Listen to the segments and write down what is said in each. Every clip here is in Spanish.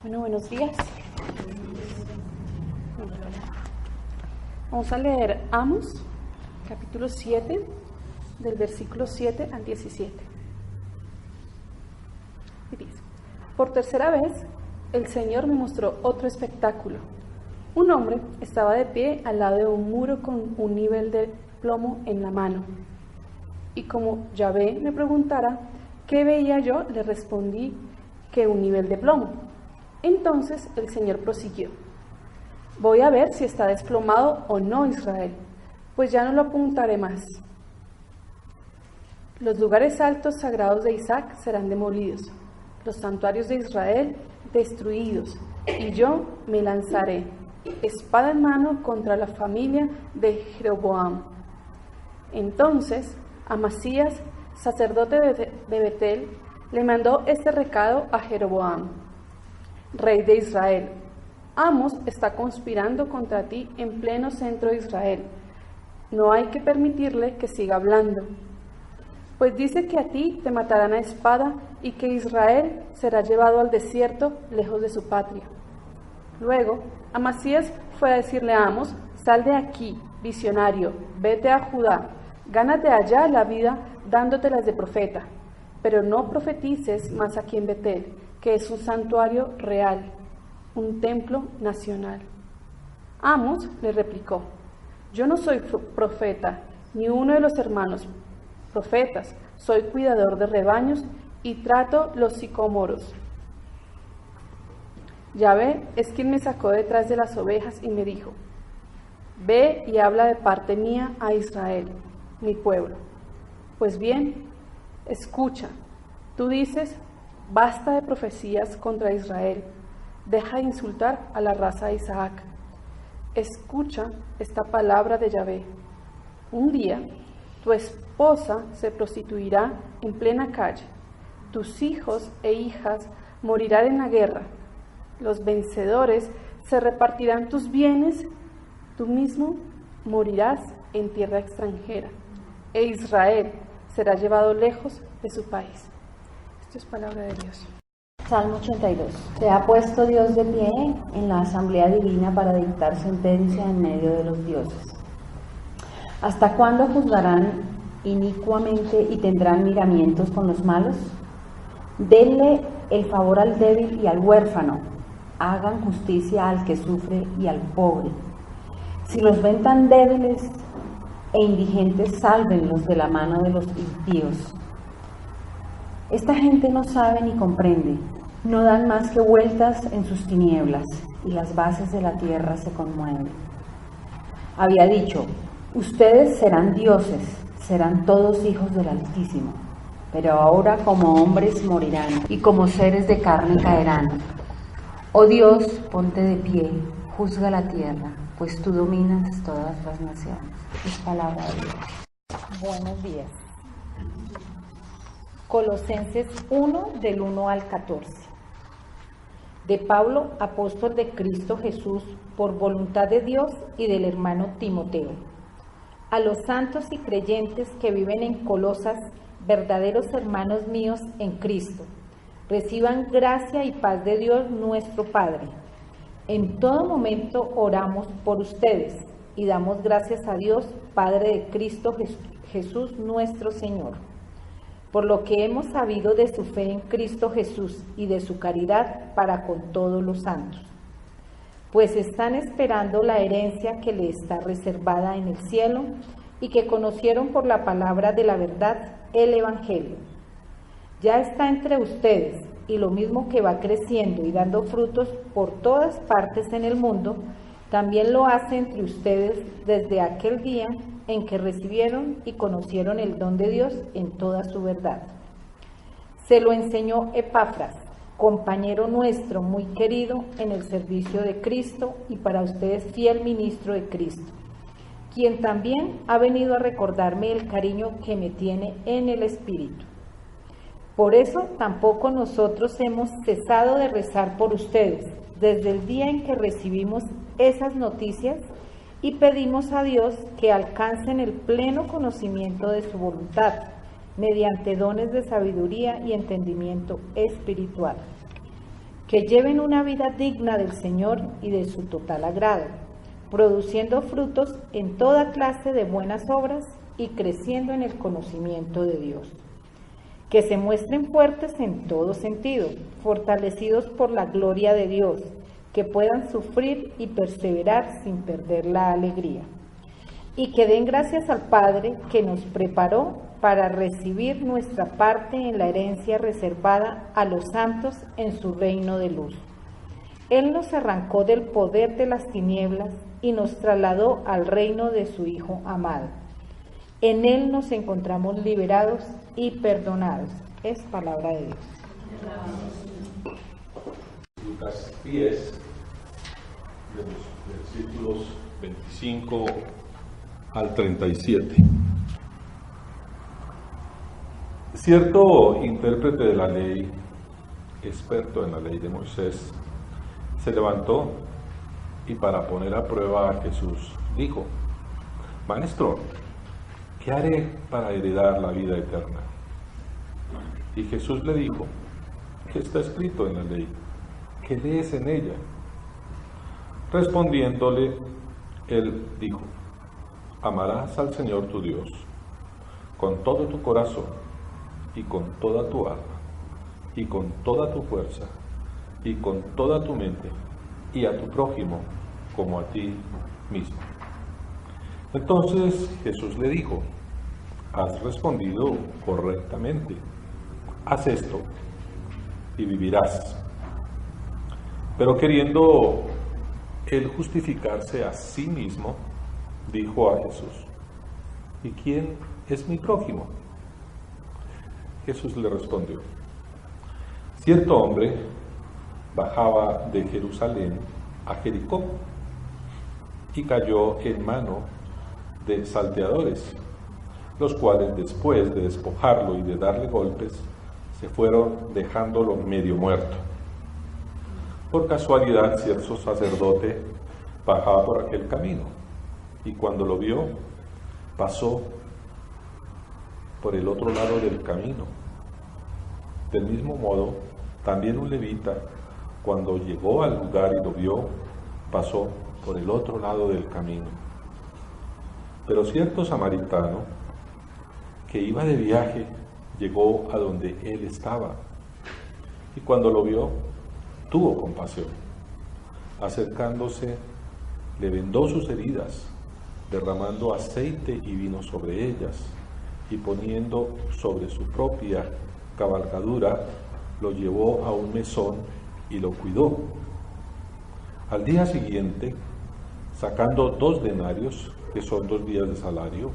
Bueno, buenos días. Vamos a leer Amos, capítulo 7, del versículo 7 al 17. Y dice: por tercera vez, el Señor me mostró otro espectáculo. Un hombre estaba de pie al lado de un muro con un nivel de plomo en la mano. Y como Yahvé me preguntara qué veía yo, le respondí que un nivel de plomo. Entonces el Señor prosiguió: voy a ver si está desplomado o no Israel, pues ya no lo apuntaré más. Los lugares altos sagrados de Isaac serán demolidos, los santuarios de Israel destruidos, y yo me lanzaré, espada en mano, contra la familia de Jeroboam. Entonces Amasías, sacerdote de Betel, le mandó este recado a Jeroboam: rey de Israel, Amos está conspirando contra ti en pleno centro de Israel. No hay que permitirle que siga hablando, pues dice que a ti te matarán a espada y que Israel será llevado al desierto lejos de su patria. Luego Amasías fue a decirle a Amos: sal de aquí, visionario, vete a Judá, gánate allá la vida dándotelas de profeta, pero no profetices más aquí en Betel, que es un santuario real, un templo nacional. Amos le replicó: yo no soy profeta, ni uno de los hermanos profetas, soy cuidador de rebaños y trato los sicómoros. Yahvé es quien me sacó detrás de las ovejas y me dijo: ve y habla de parte mía a Israel, mi pueblo. Pues bien, escucha, tú dices: basta de profecías contra Israel, deja de insultar a la raza de Isaac. Escucha esta palabra de Yahvé: un día tu esposa se prostituirá en plena calle, tus hijos e hijas morirán en la guerra, los vencedores se repartirán tus bienes, tú mismo morirás en tierra extranjera, e Israel será llevado lejos de su país. Esto es palabra de Dios. Salmo 82. Se ha puesto Dios de pie en la asamblea divina para dictar sentencia en medio de los dioses. ¿Hasta cuándo juzgarán inicuamente y tendrán miramientos con los malos? Denle el favor al débil y al huérfano, hagan justicia al que sufre y al pobre. Si los ven tan débiles e indigentes, sálvenlos de la mano de los impíos. Esta gente no sabe ni comprende, no dan más que vueltas en sus tinieblas, y las bases de la tierra se conmueven. Había dicho: ustedes serán dioses, serán todos hijos del Altísimo, pero ahora como hombres morirán, y como seres de carne caerán. Oh Dios, ponte de pie, juzga la tierra, pues tú dominas todas las naciones. Es palabra de Dios. Buenos días. Colosenses 1, del 1 al 14. De Pablo, apóstol de Cristo Jesús, por voluntad de Dios, y del hermano Timoteo. A los santos y creyentes que viven en Colosas, verdaderos hermanos míos en Cristo, reciban gracia y paz de Dios nuestro Padre. En todo momento oramos por ustedes y damos gracias a Dios, Padre de Cristo Jesús nuestro Señor, por lo que hemos sabido de su fe en Cristo Jesús y de su caridad para con todos los santos, pues están esperando la herencia que le está reservada en el cielo y que conocieron por la palabra de la verdad, el Evangelio. Ya está entre ustedes, y lo mismo que va creciendo y dando frutos por todas partes en el mundo, también lo hace entre ustedes desde aquel día en que recibieron y conocieron el don de Dios en toda su verdad. Se lo enseñó Epafras, compañero nuestro muy querido en el servicio de Cristo y para ustedes fiel ministro de Cristo, quien también ha venido a recordarme el cariño que me tiene en el Espíritu. Por eso tampoco nosotros hemos cesado de rezar por ustedes desde el día en que recibimos esas noticias y pedimos a Dios que alcancen el pleno conocimiento de su voluntad mediante dones de sabiduría y entendimiento espiritual, que lleven una vida digna del Señor y de su total agrado, produciendo frutos en toda clase de buenas obras y creciendo en el conocimiento de Dios. Que se muestren fuertes en todo sentido, fortalecidos por la gloria de Dios, que puedan sufrir y perseverar sin perder la alegría. Y que den gracias al Padre que nos preparó para recibir nuestra parte en la herencia reservada a los santos en su reino de luz. Él nos arrancó del poder de las tinieblas y nos trasladó al reino de su Hijo amado. En Él nos encontramos liberados y perdonados. Es palabra de Dios. Lucas 10, de los versículos 25 al 37. Cierto intérprete de la ley, experto en la ley de Moisés, se levantó y para poner a prueba a Jesús dijo: Maestro, ¿qué haré para heredar la vida eterna? Y Jesús le dijo: ¿qué está escrito en la ley? ¿Qué lees en ella? Respondiéndole, él dijo: amarás al Señor tu Dios con todo tu corazón y con toda tu alma y con toda tu fuerza y con toda tu mente, y a tu prójimo como a ti mismo. Entonces Jesús le dijo: has respondido correctamente, haz esto y vivirás. Pero queriendo él justificarse a sí mismo, dijo a Jesús: ¿y quién es mi prójimo? Jesús le respondió: cierto hombre bajaba de Jerusalén a Jericó y cayó en mano de salteadores, los cuales después de despojarlo y de darle golpes, se fueron dejándolo medio muerto. Por casualidad, cierto sacerdote bajaba por aquel camino, y cuando lo vio, pasó por el otro lado del camino. Del mismo modo, también un levita, cuando llegó al lugar y lo vio, pasó por el otro lado del camino. Pero cierto samaritano, que iba de viaje, llegó a donde él estaba, y cuando lo vio, tuvo compasión. Acercándose, le vendó sus heridas, derramando aceite y vino sobre ellas, y poniendo sobre su propia cabalgadura, lo llevó a un mesón y lo cuidó. Al día siguiente, sacando 2 denarios, que son 2 días de salario,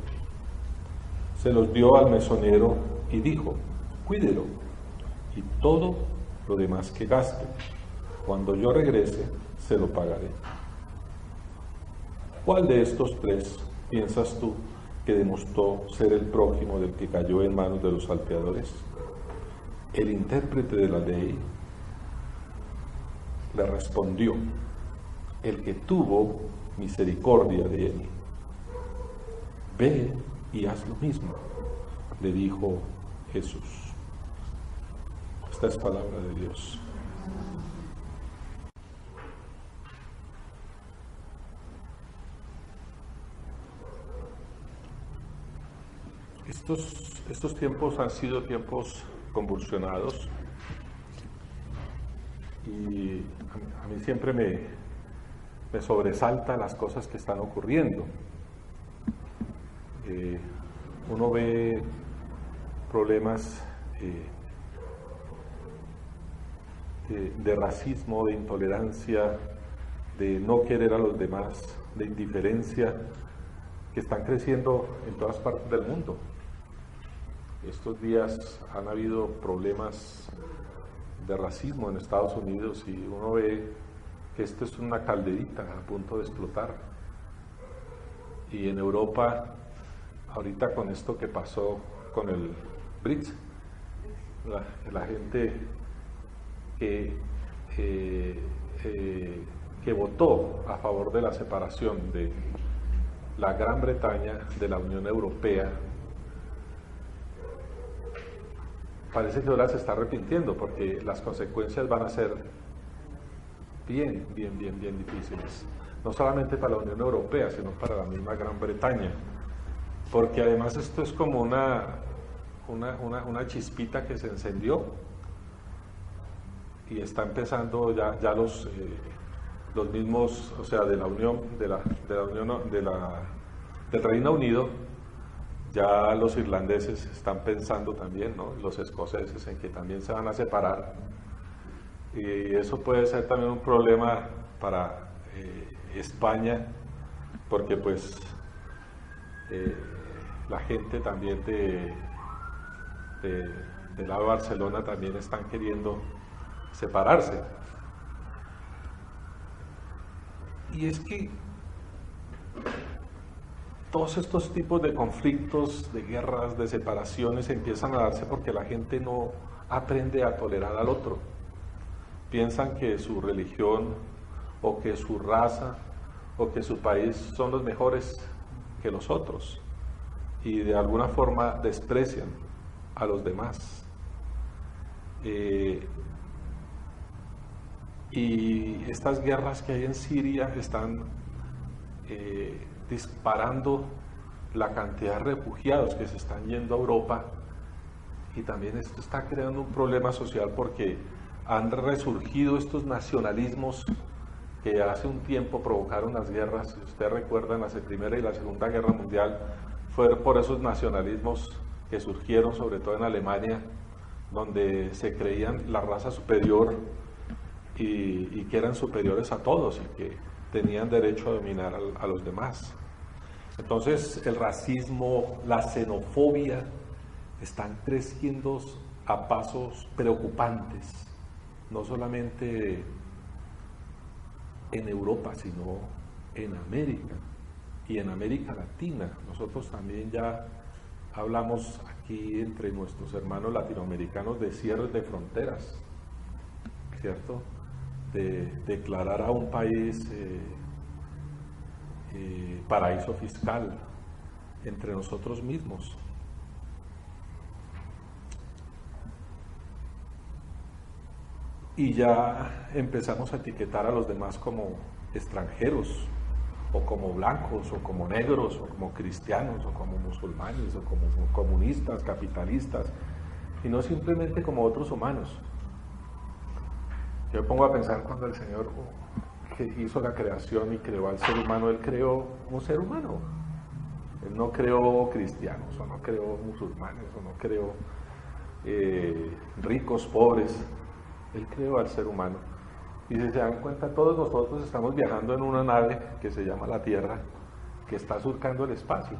se los dio al mesonero y dijo: cuídelo, y todo lo demás que gaste, cuando yo regrese, se lo pagaré. ¿Cuál de estos 3 piensas tú que demostró ser el prójimo del que cayó en manos de los salteadores? El intérprete de la ley le respondió: el que tuvo misericordia de él. Ve y haz lo mismo, le dijo Jesús. Esta es palabra de Dios. Estos tiempos han sido tiempos convulsionados, y a mí siempre me sobresalta las cosas que están ocurriendo. Uno ve problemas de racismo, de intolerancia, de no querer a los demás, de indiferencia, que están creciendo en todas partes del mundo. Estos días han habido problemas de racismo en Estados Unidos, y uno ve que esto es una calderita a punto de explotar. Y en Europa, ahorita con esto que pasó con el Brexit, la gente que votó a favor de la separación de la Gran Bretaña de la Unión Europea, parece que ahora se está arrepintiendo, porque las consecuencias van a ser bien difíciles, no solamente para la Unión Europea, sino para la misma Gran Bretaña, porque además esto es como una chispita que se encendió y está empezando ya los mismos, o sea, de la Unión, del Reino Unido, ya los irlandeses están pensando también, ¿no? Los escoceses, en que también se van a separar, y eso puede ser también un problema para España, porque pues la gente también del lado de Barcelona también están queriendo separarse. Y es que todos estos tipos de conflictos, de guerras, de separaciones empiezan a darse porque la gente no aprende a tolerar al otro. Piensan que su religión o que su raza o que su país son los mejores que los otros y de alguna forma desprecian a los demás. Y estas guerras que hay en Siria están disparando la cantidad de refugiados que se están yendo a Europa, y también esto está creando un problema social porque han resurgido estos nacionalismos que hace un tiempo provocaron las guerras. Si ustedes recuerdan, la Primera y la Segunda Guerra Mundial fue por esos nacionalismos que surgieron sobre todo en Alemania, donde se creían la raza superior y que eran superiores a todos y que tenían derecho a dominar a los demás. Entonces el racismo, la xenofobia están creciendo a pasos preocupantes, no solamente en Europa, sino en América y en América Latina. Nosotros también ya hablamos aquí entre nuestros hermanos latinoamericanos de cierres de fronteras, ¿cierto? De declarar a un país paraíso fiscal entre nosotros mismos. Y ya empezamos a etiquetar a los demás como extranjeros, o como blancos, o como negros, o como cristianos, o como musulmanes, o como comunistas, capitalistas, y no simplemente como otros humanos. Yo me pongo a pensar cuando el Señor que hizo la creación y creó al ser humano, Él creó un ser humano. Él no creó cristianos, o no creó musulmanes, o no creó ricos, pobres. Él creó al ser humano. Y si se dan cuenta, todos nosotros estamos viajando en una nave que se llama la Tierra, que está surcando el espacio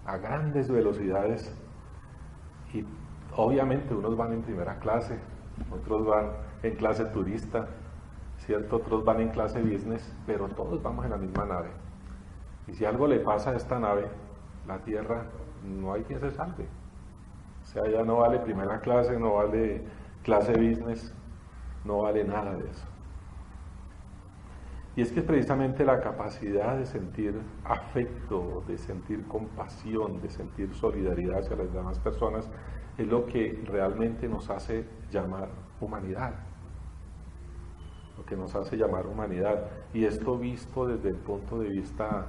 a grandes velocidades. Y obviamente unos van en primera clase, otros van en clase turista, ¿cierto? Otros van en clase business, pero todos vamos en la misma nave. Y si algo le pasa a esta nave, la Tierra, no hay quien se salve. O sea, ya no vale primera clase, no vale clase business, no vale nada de eso. Y es que precisamente la capacidad de sentir afecto, de sentir compasión, de sentir solidaridad hacia las demás personas, es lo que realmente nos hace llamar humanidad. Lo que nos hace llamar humanidad. Y esto visto desde el punto de vista,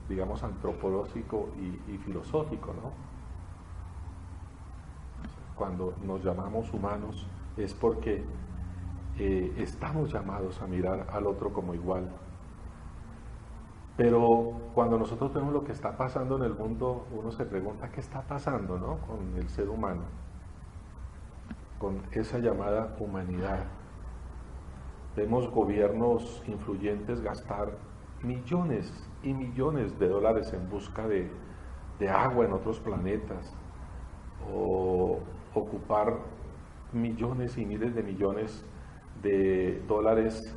digamos, antropológico y filosófico, ¿no? Cuando nos llamamos humanos es porque estamos llamados a mirar al otro como igual. Pero cuando nosotros vemos lo que está pasando en el mundo, uno se pregunta qué está pasando, ¿no? Con el ser humano, con esa llamada humanidad. Vemos gobiernos influyentes gastar millones y millones de dólares en busca de agua en otros planetas, o ocupar millones y miles de millones de dólares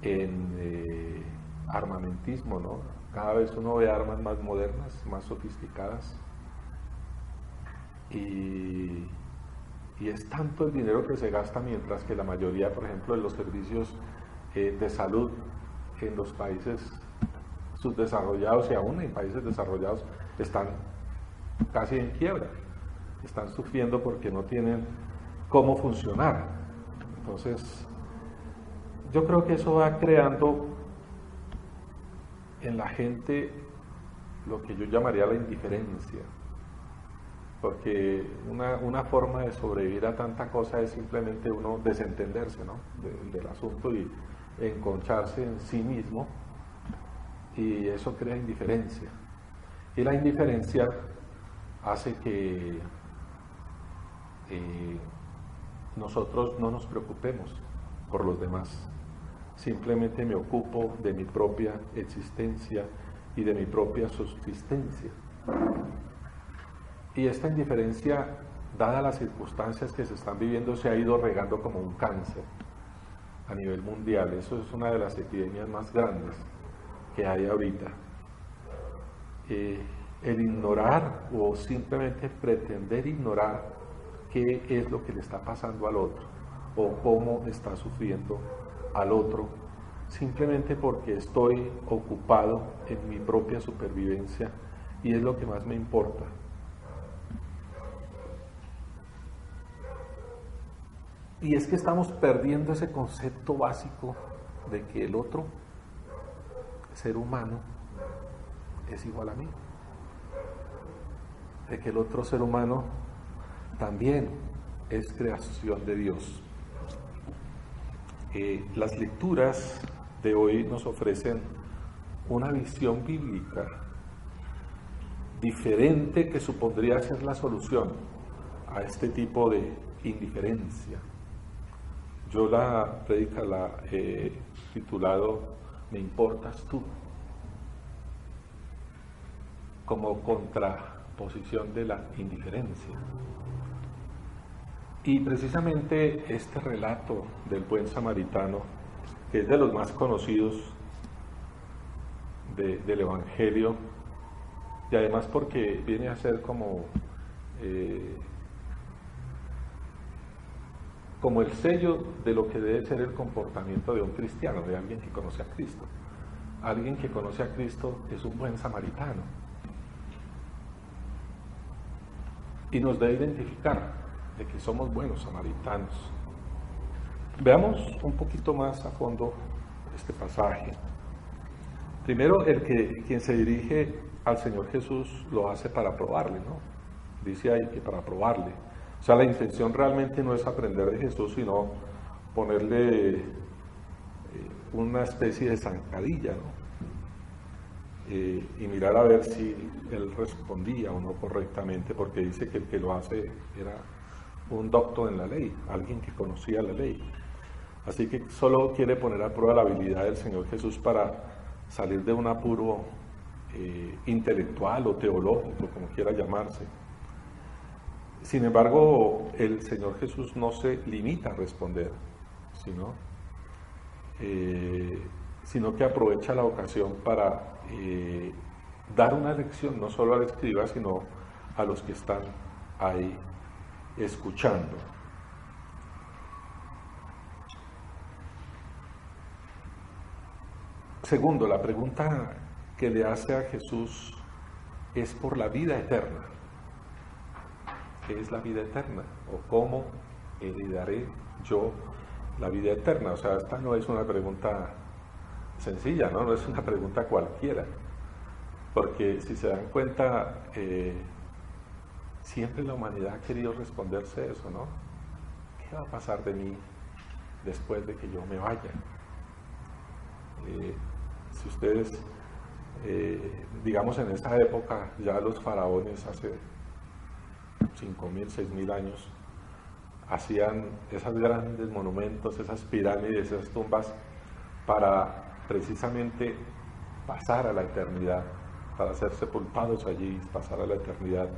en armamentismo, ¿no? Cada vez uno ve armas más modernas, más sofisticadas, y es tanto el dinero que se gasta, mientras que la mayoría, por ejemplo, de los servicios de salud en los países subdesarrollados y aún en países desarrollados están casi en quiebra, están sufriendo porque no tienen cómo funcionar. Entonces, yo creo que eso va creando en la gente lo que yo llamaría la indiferencia, porque una forma de sobrevivir a tanta cosa es simplemente uno desentenderse, ¿no? del asunto y enconcharse en sí mismo, y eso crea indiferencia, y la indiferencia hace que nosotros no nos preocupemos por los demás. Simplemente me ocupo de mi propia existencia y de mi propia subsistencia. Y esta indiferencia, dadas las circunstancias que se están viviendo, se ha ido regando como un cáncer a nivel mundial. Eso es una de las epidemias más grandes que hay ahorita. El ignorar o simplemente pretender ignorar qué es lo que le está pasando al otro o cómo está sufriendo al otro, simplemente porque estoy ocupado en mi propia supervivencia y es lo que más me importa. Y es que estamos perdiendo ese concepto básico de que el otro ser humano es igual a mí, de que el otro ser humano también es creación de Dios. Las lecturas de hoy nos ofrecen una visión bíblica diferente que supondría ser la solución a este tipo de indiferencia. Yo la prédica la he titulado "Me importas tú", como contraposición de la indiferencia. Y precisamente este relato del buen samaritano, que es de los más conocidos del Evangelio, y además porque viene a ser como el sello de lo que debe ser el comportamiento de un cristiano, de alguien que conoce a Cristo. Alguien que conoce a Cristo es un buen samaritano. Y nos debe identificar de que somos buenos samaritanos. Veamos un poquito más a fondo este pasaje. Primero, quien se dirige al Señor Jesús lo hace para probarle, ¿no? Dice ahí que para probarle. O sea, la intención realmente no es aprender de Jesús, sino ponerle una especie de zancadilla, ¿no? Y mirar a ver si él respondía o no correctamente, porque dice que el que lo hace era un doctor en la ley, alguien que conocía la ley. Así que solo quiere poner a prueba la habilidad del Señor Jesús para salir de un apuro intelectual o teológico, como quiera llamarse. Sin embargo, el Señor Jesús no se limita a responder, sino que aprovecha la ocasión para dar una lección no solo al escriba, sino a los que están ahí escuchando. Segundo, la pregunta que le hace a Jesús es por la vida eterna. ¿Qué es la vida eterna? ¿O cómo heredaré yo la vida eterna? O sea, esta no es una pregunta sencilla, ¿no? No es una pregunta cualquiera. Porque si se dan cuenta, siempre la humanidad ha querido responderse eso, ¿no? ¿Qué va a pasar de mí después de que yo me vaya? Si ustedes, digamos en esa época, ya los faraones hace 5.000, 6.000 años, hacían esos grandes monumentos, esas pirámides, esas tumbas, para precisamente pasar a la eternidad, para ser sepultados allí, pasar a la eternidad.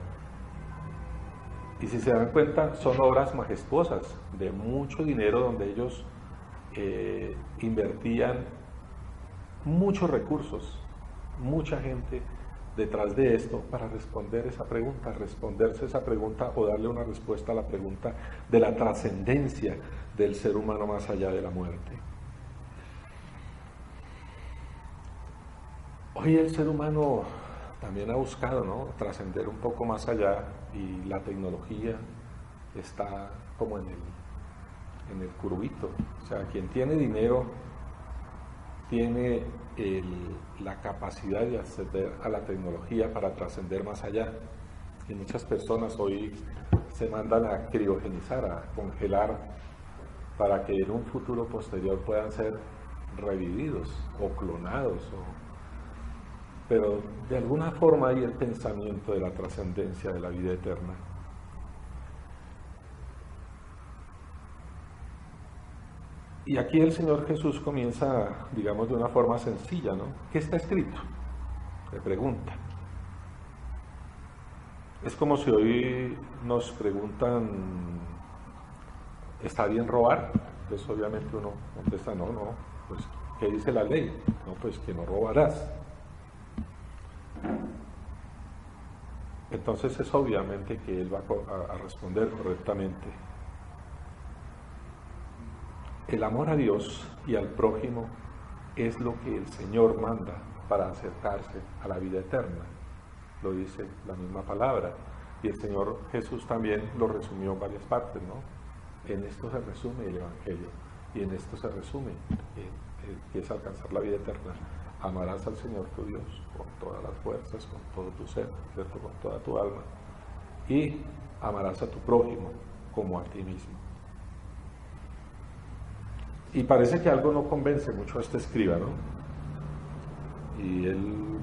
Y si se dan cuenta, son obras majestuosas, de mucho dinero, donde ellos invertían muchos recursos, mucha gente detrás de esto para responder esa pregunta, responderse esa pregunta o darle una respuesta a la pregunta de la trascendencia del ser humano más allá de la muerte. Hoy el ser humano también ha buscado, ¿no?, trascender un poco más allá, y la tecnología está como en en el curvito. O sea, quien tiene dinero tiene la capacidad de acceder a la tecnología para trascender más allá. Y muchas personas hoy se mandan a criogenizar, a congelar, para que en un futuro posterior puedan ser revividos o clonados. Pero de alguna forma hay el pensamiento de la trascendencia de la vida eterna. Y aquí el Señor Jesús comienza, digamos, de una forma sencilla, ¿no? ¿Qué está escrito? Le pregunta. Es como si hoy nos preguntan, ¿está bien robar? Pues obviamente uno contesta, no, pues ¿qué dice la ley? No, pues que no robarás. Entonces es obviamente que él va a responder correctamente. El amor a Dios y al prójimo es lo que el Señor manda para acercarse a la vida eterna. Lo dice la misma palabra. Y el Señor Jesús también lo resumió en varias partes, ¿no? En esto se resume el Evangelio. Y en esto se resume que es alcanzar la vida eterna. Amarás al Señor tu Dios con todas las fuerzas, con todo tu ser, ¿cierto? Con toda tu alma. Y amarás a tu prójimo como a ti mismo. Y parece que algo no convence mucho a este escriba, ¿no? Y él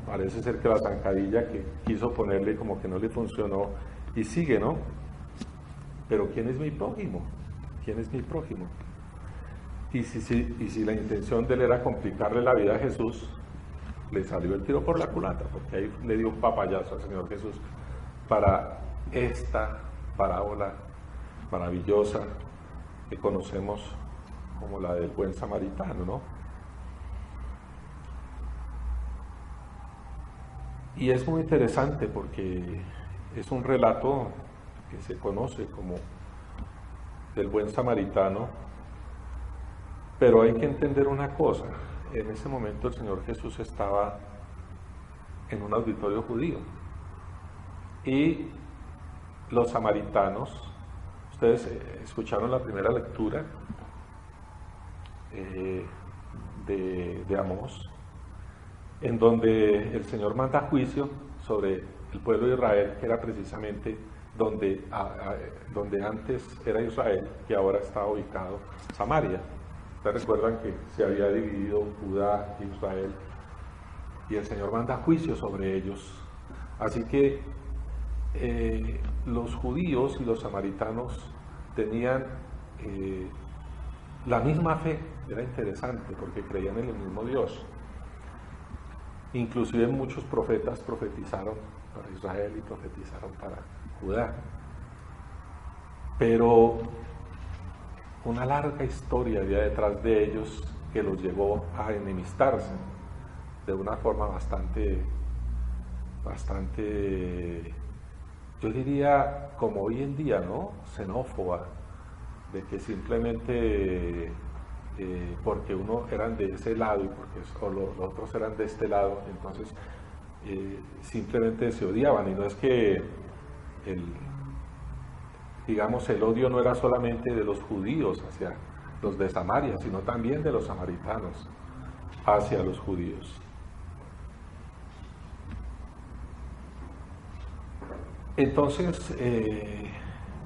parece ser que la zancadilla que quiso ponerle como que no le funcionó y sigue, ¿no? Pero ¿quién es mi prójimo? ¿Quién es mi prójimo? Y si la intención de él era complicarle la vida a Jesús, le salió el tiro por la culata, porque ahí le dio un papayazo al Señor Jesús para esta parábola maravillosa que conocemos como la del buen samaritano, ¿no? Y es muy interesante porque es un relato que se conoce como del buen samaritano, pero hay que entender una cosa. En ese momento el Señor Jesús estaba en un auditorio judío y los samaritanos, ustedes escucharon la primera lectura de Amós, en donde el Señor manda juicio sobre el pueblo de Israel, que era precisamente donde antes era Israel, que ahora está ubicado Samaria. Ustedes recuerdan que se había dividido Judá e Israel, y el Señor manda juicio sobre ellos. Así que los judíos y los samaritanos tenían la misma fe. Era interesante porque creían en el mismo Dios. Inclusive muchos profetas profetizaron para Israel y profetizaron para Judá. Pero una larga historia había detrás de ellos que los llevó a enemistarse de una forma bastante, yo diría como hoy en día, ¿no? Xenófoba, de que simplemente porque uno eran de ese lado y los otros eran de este lado, entonces simplemente se odiaban. Y no es que digamos, el odio no era solamente de los judíos hacia los de Samaria, sino también de los samaritanos hacia los judíos. Entonces,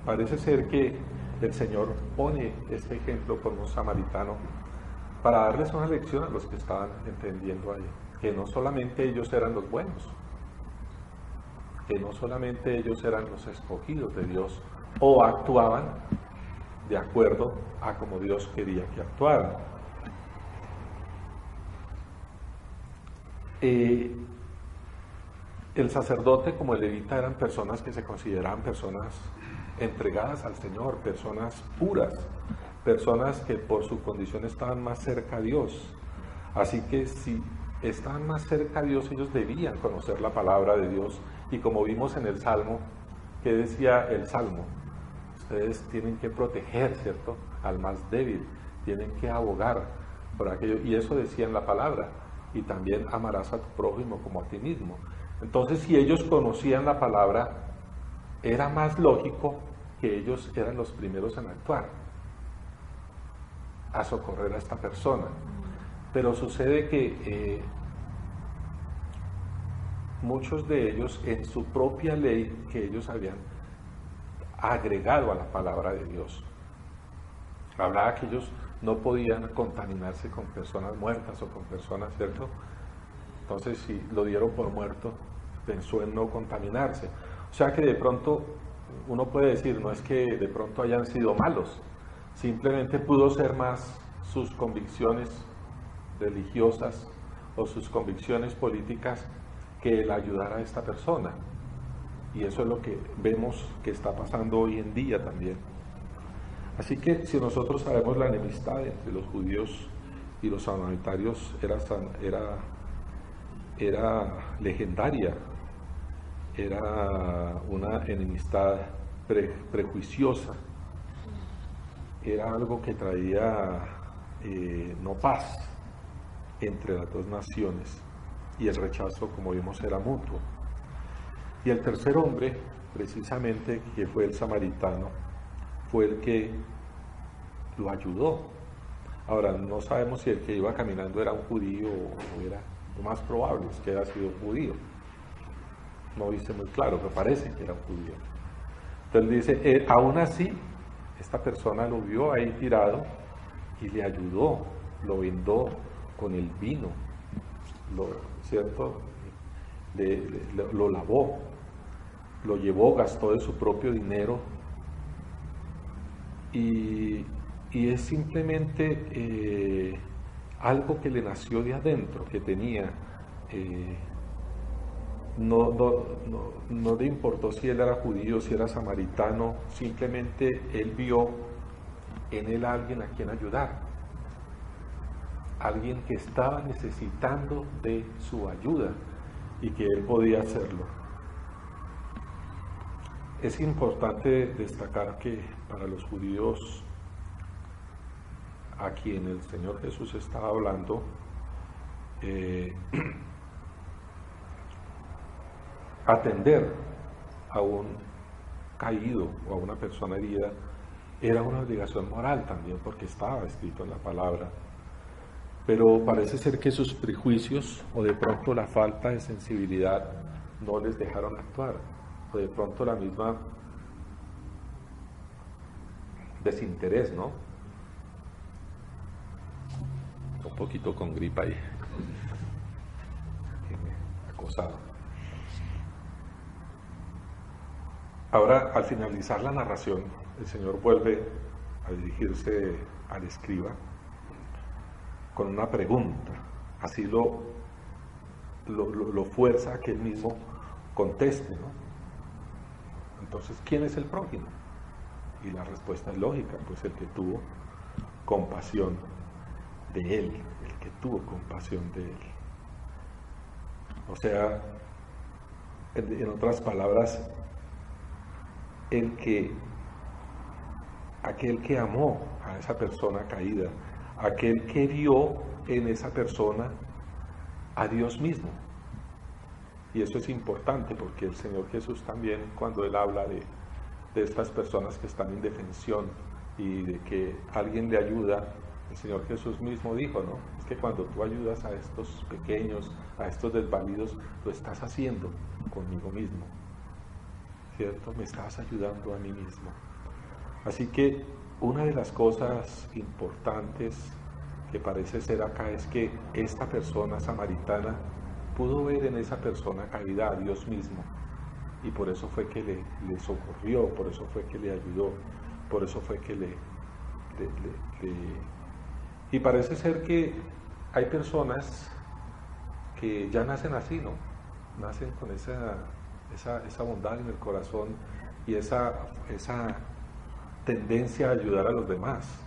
parece ser que el Señor pone este ejemplo con un samaritano para darles una lección a los que estaban entendiendo ahí, que no solamente ellos eran los buenos, que no solamente ellos eran los escogidos de Dios o actuaban de acuerdo a como Dios quería que actuaran. El sacerdote como el levita eran personas que se consideraban personas entregadas al Señor, personas puras, personas que por su condición estaban más cerca a Dios. Así que si estaban más cerca a Dios, ellos debían conocer la palabra de Dios. Y como vimos en el Salmo, ¿qué decía el Salmo? Ustedes tienen que proteger, ¿cierto?, al más débil, tienen que abogar por aquello. Y eso decía en la palabra. Y también amarás a tu prójimo como a ti mismo. Entonces, si ellos conocían la palabra, era más lógico que ellos eran los primeros en actuar. a socorrer a esta persona. Pero sucede que muchos de ellos, en su propia ley que ellos habían agregado a la palabra de Dios, hablaba que ellos no podían contaminarse con personas muertas o con personas, ¿cierto? Entonces, si lo dieron por muerto, pensó en no contaminarse. O sea que de pronto uno puede decir, no es que de pronto hayan sido malos, simplemente pudo ser más sus convicciones religiosas o sus convicciones políticas que el ayudar a esta persona. Y eso es lo que vemos que está pasando hoy en día también. Así que si nosotros sabemos la enemistad entre los judíos y los samaritanios era legendaria, era una enemistad prejuiciosa, era algo que traía no paz entre las dos naciones, y el rechazo, como vimos, era mutuo. Y el tercer hombre, precisamente, que fue el samaritano, fue el que lo ayudó. Ahora, no sabemos si el que iba caminando era un judío o era, lo más probable es que haya sido un judío. No dice muy claro, pero parece que era un judío. Entonces dice, aún así, esta persona lo vio ahí tirado y le ayudó, lo vendó con el vino, ¿cierto? Lo lavó, lo llevó, gastó de su propio dinero, y es simplemente algo que le nació de adentro, que tenía. No le importó si él era judío, si era samaritano, simplemente él vio en él a alguien a quien ayudar, alguien que estaba necesitando de su ayuda y que él podía hacerlo. Es importante destacar que para los judíos a quien el Señor Jesús estaba hablando, atender a un caído o a una persona herida era una obligación moral también, porque estaba escrito en la palabra. Pero parece ser que sus prejuicios o de pronto la falta de sensibilidad no les dejaron actuar, o de pronto la misma desinterés, ¿no? Un poquito con gripa ahí, que me acosaba. Ahora, al finalizar la narración, el Señor vuelve a dirigirse al escriba con una pregunta, así lo fuerza a que él mismo conteste, ¿no? Entonces, ¿quién es el prójimo? Y la respuesta es lógica, pues el que tuvo compasión de él, el que tuvo compasión de él. O sea, en otras palabras, aquel que amó a esa persona caída, aquel que vio en esa persona a Dios mismo. Y eso es importante porque el Señor Jesús también, cuando Él habla de estas personas que están en indefensión y de que alguien le ayuda, el Señor Jesús mismo dijo, ¿no? Es que cuando tú ayudas a estos pequeños, a estos desvalidos, lo estás haciendo conmigo mismo, ¿cierto? Me estás ayudando a mí mismo. Así que una de las cosas importantes que parece ser acá es que esta persona samaritana pudo ver en esa persona caída a Dios mismo, y por eso fue que le socorrió, por eso fue que le ayudó, por eso fue que y parece ser que hay personas que ya nacen así, ¿no? Nacen con esa bondad en el corazón y esa tendencia a ayudar a los demás.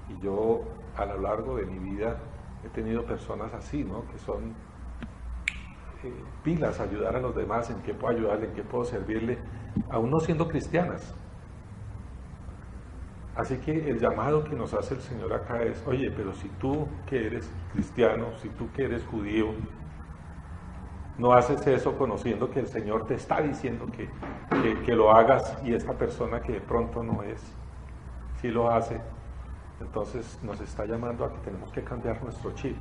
Y yo a lo largo de mi vida he tenido personas así, ¿no? Que son pilas a ayudar a los demás, en qué puedo ayudarle, en qué puedo servirle, aún no siendo cristianas. Así que el llamado que nos hace el Señor acá es, oye, pero si tú que eres cristiano, si tú que eres judío, no haces eso conociendo que el Señor te está diciendo que lo hagas, y esta persona que de pronto no es, sí lo hace, Entonces nos está llamando a que tenemos que cambiar nuestro chip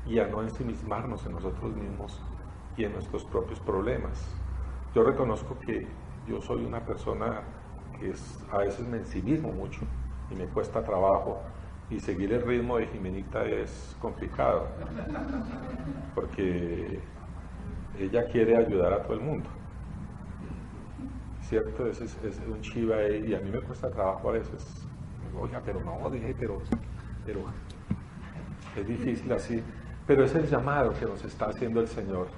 y a no ensimismarnos en nosotros mismos y en nuestros propios problemas. Yo reconozco que yo soy una persona que a veces me ensimismo mucho y me cuesta trabajo, y seguir el ritmo de Jimenita es complicado porque ella quiere ayudar a todo el mundo, ¿cierto? Es un chiva ahí, y a mí me cuesta trabajo a veces. Oiga, pero no, dije, pero es difícil así. Pero es el llamado que nos está haciendo el Señor.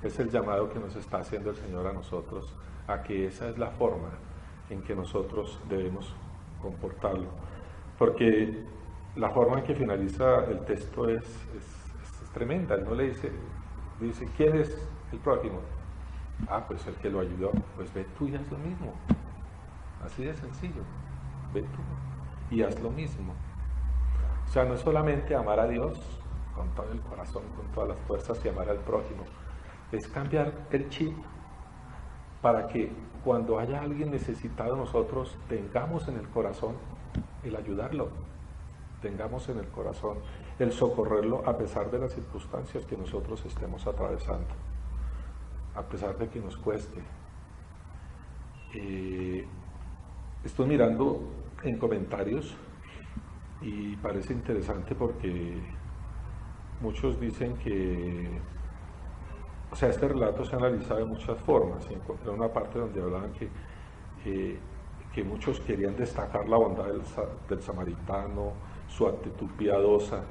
Es el llamado que nos está haciendo el Señor a nosotros, a que esa es la forma en que nosotros debemos comportarlo. Porque la forma en que finaliza el texto es tremenda. Él no le dice, ¿quién es el prójimo? Ah, pues el que lo ayudó. Pues ve tú y haz lo mismo. Así de sencillo. Ve tú y haz lo mismo. O sea, no es solamente amar a Dios con todo el corazón, con todas las fuerzas, y amar al prójimo. Es cambiar el chip para que cuando haya alguien necesitado, nosotros tengamos en el corazón el ayudarlo, tengamos en el corazón el socorrerlo a pesar de las circunstancias que nosotros estemos atravesando, a pesar de que nos cueste. Estoy mirando en comentarios y parece interesante porque muchos dicen que, o sea, este relato se ha analizado de muchas formas, y encontré una parte donde hablaban que muchos querían destacar la bondad del samaritano, su actitud piadosa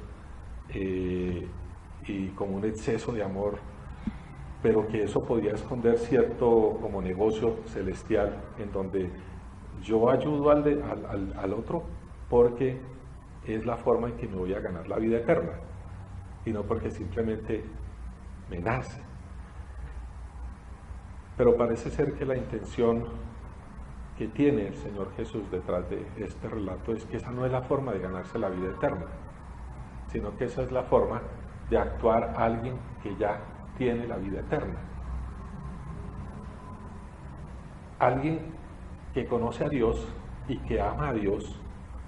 y como un exceso de amor, pero que eso podía esconder cierto como negocio celestial en donde yo ayudo al otro porque es la forma en que me voy a ganar la vida eterna y no porque simplemente me nace. Pero parece ser que la intención que tiene el Señor Jesús detrás de este relato es que esa no es la forma de ganarse la vida eterna, sino que esa es la forma de actuar a alguien que ya tiene la vida eterna. Alguien que conoce a Dios y que ama a Dios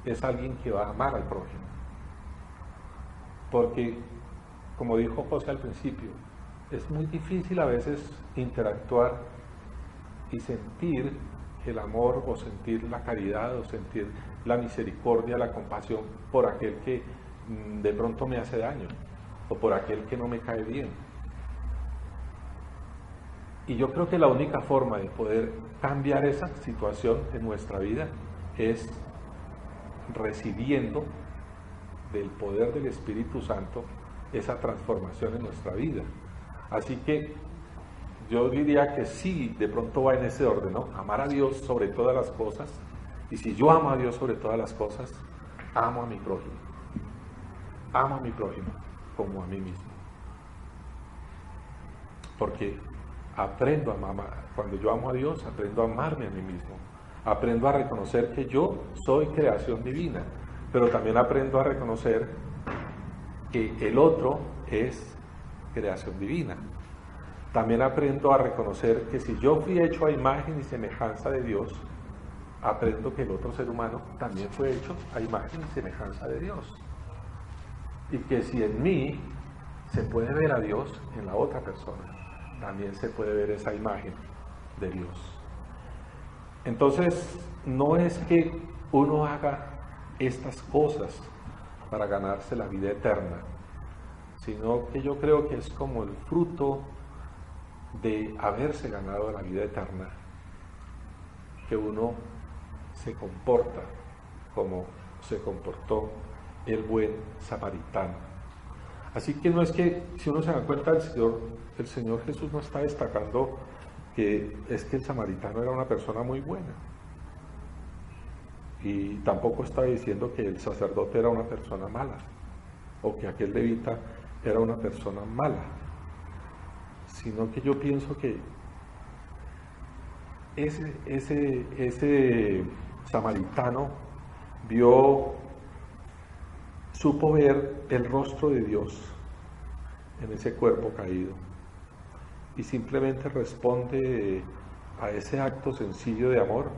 es alguien que va a amar al prójimo. Porque, como dijo José al principio, es muy difícil a veces interactuar y sentir el amor o sentir la caridad o sentir la misericordia, la compasión por aquel que de pronto me hace daño o por aquel que no me cae bien. Y yo creo que la única forma de poder cambiar esa situación en nuestra vida es recibiendo del poder del Espíritu Santo esa transformación en nuestra vida. Así que yo diría que sí, de pronto va en ese orden, ¿no? Amar a Dios sobre todas las cosas, y si yo amo a Dios sobre todas las cosas, amo a mi prójimo. Amo a mi prójimo como a mí mismo. Porque aprendo a amar, cuando yo amo a Dios, aprendo a amarme a mí mismo. Aprendo a reconocer que yo soy creación divina, pero también aprendo a reconocer que el otro es creación divina. También aprendo a reconocer que si yo fui hecho a imagen y semejanza de Dios, aprendo que el otro ser humano también fue hecho a imagen y semejanza de Dios. Y que si en mí se puede ver a Dios, en la otra persona también se puede ver esa imagen de Dios. Entonces, no es que uno haga estas cosas para ganarse la vida eterna, sino que yo creo que es como el fruto de haberse ganado la vida eterna, que uno se comporta como se comportó el buen samaritano. Así que no es que, si uno se da cuenta, el Señor Jesús no está destacando que es que el samaritano era una persona muy buena, y tampoco está diciendo que el sacerdote era una persona mala o que aquel levita era una persona mala, sino que yo pienso que ese samaritano supo ver el rostro de Dios en ese cuerpo caído y simplemente responde a ese acto sencillo de amor,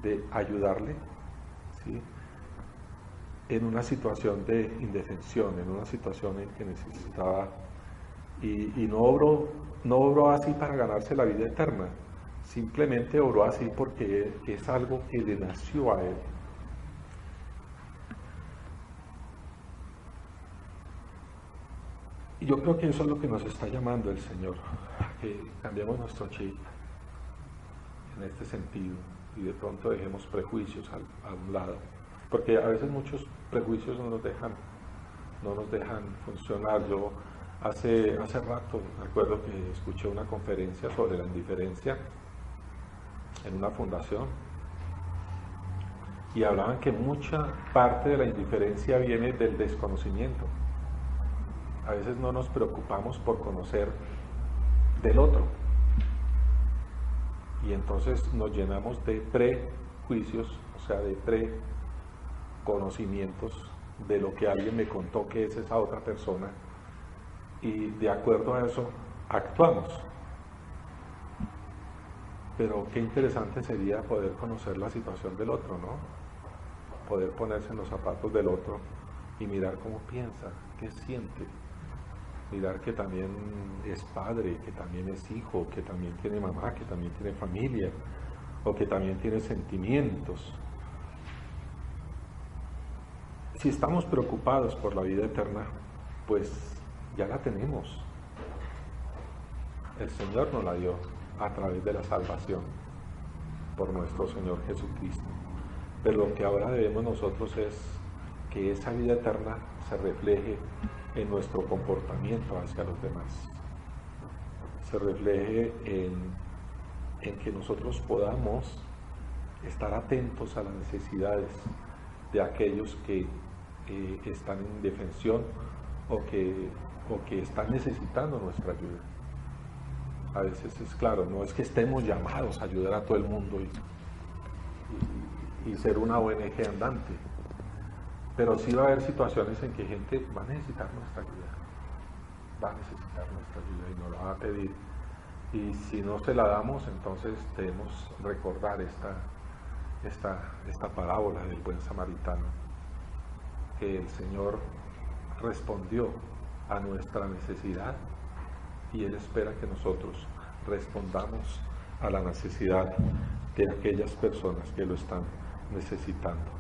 de ayudarle, ¿sí? en una situación de indefensión, en una situación en que necesitaba, y no obró así para ganarse la vida eterna, simplemente obró así porque es algo que le nació a él. Y yo creo que eso es lo que nos está llamando el Señor, a que cambiemos nuestro chip en este sentido y de pronto dejemos prejuicios a un lado, porque a veces muchos prejuicios no nos dejan funcionar. Yo hace rato recuerdo que escuché una conferencia sobre la indiferencia en una fundación y hablaban que mucha parte de la indiferencia viene del desconocimiento. A veces no nos preocupamos por conocer del otro y entonces nos llenamos de prejuicios, o sea, de preconocimientos de lo que alguien me contó que es esa otra persona, y de acuerdo a eso actuamos. Pero qué interesante sería poder conocer la situación del otro, ¿no? Poder ponerse en los zapatos del otro y mirar cómo piensa, qué siente, mirar que también es padre, que también es hijo, que también tiene mamá, que también tiene familia, o que también tiene sentimientos. Si estamos preocupados por la vida eterna, pues ya la tenemos. El Señor nos la dio a través de la salvación por nuestro Señor Jesucristo. Pero lo que ahora debemos nosotros es que esa vida eterna se refleje en nuestro comportamiento hacia los demás, se refleje en que nosotros podamos estar atentos a las necesidades de aquellos que están en indefensión o que están necesitando nuestra ayuda. A veces es claro, no es que estemos llamados a ayudar a todo el mundo y ser una ONG andante, pero sí va a haber situaciones en que gente va a necesitar nuestra ayuda, y nos la va a pedir, y si no se la damos, entonces debemos recordar esta parábola del buen samaritano, que el Señor respondió a nuestra necesidad y Él espera que nosotros respondamos a la necesidad de aquellas personas que lo están necesitando,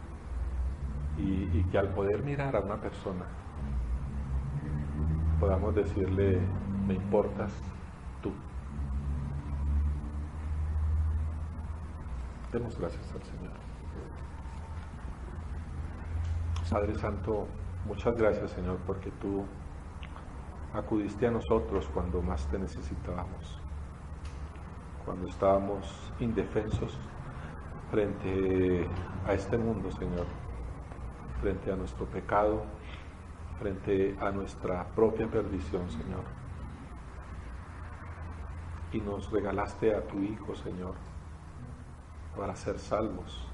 y que al poder mirar a una persona podamos decirle: me importas tú. Demos gracias al Señor. Padre Santo, muchas gracias, Señor, porque tú acudiste a nosotros cuando más te necesitábamos, cuando estábamos indefensos frente a este mundo, Señor, frente a nuestro pecado, frente a nuestra propia perdición, Señor. Y nos regalaste a tu Hijo, Señor, para ser salvos,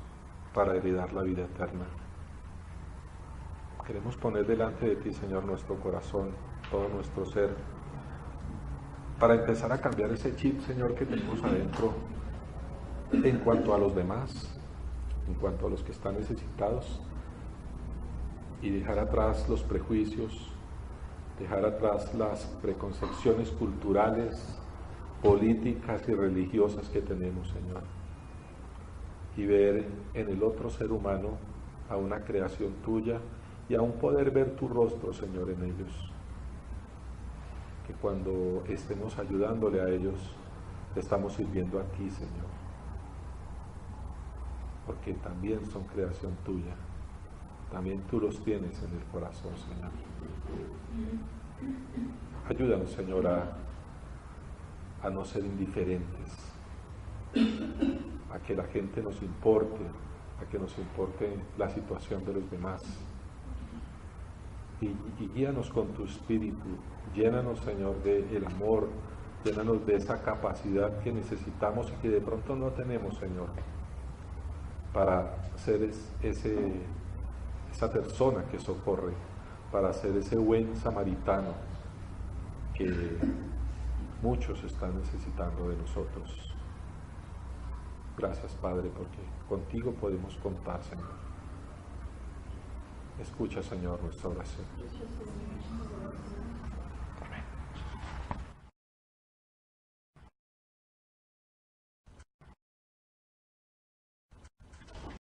para heredar la vida eterna. Queremos poner delante de ti, Señor, nuestro corazón, todo nuestro ser, para empezar a cambiar ese chip, Señor, que tenemos adentro en cuanto a los demás, en cuanto a los que están necesitados, y dejar atrás los prejuicios, dejar atrás las preconcepciones culturales, políticas y religiosas que tenemos, Señor, y ver en el otro ser humano a una creación tuya, y aún poder ver tu rostro, Señor, en ellos. Que cuando estemos ayudándole a ellos, te estamos sirviendo a ti, Señor. Porque también son creación tuya. También tú los tienes en el corazón, Señor. Ayúdanos, Señor, a no ser indiferentes, a que la gente nos importe, a que nos importe la situación de los demás. Y guíanos con tu espíritu, llénanos, Señor, del amor, llénanos de esa capacidad que necesitamos y que de pronto no tenemos, Señor, para ser esa persona que socorre, para ser ese buen samaritano que muchos están necesitando de nosotros. Gracias, Padre, porque contigo podemos contar, Señor. Escucha, Señor, nuestra oración.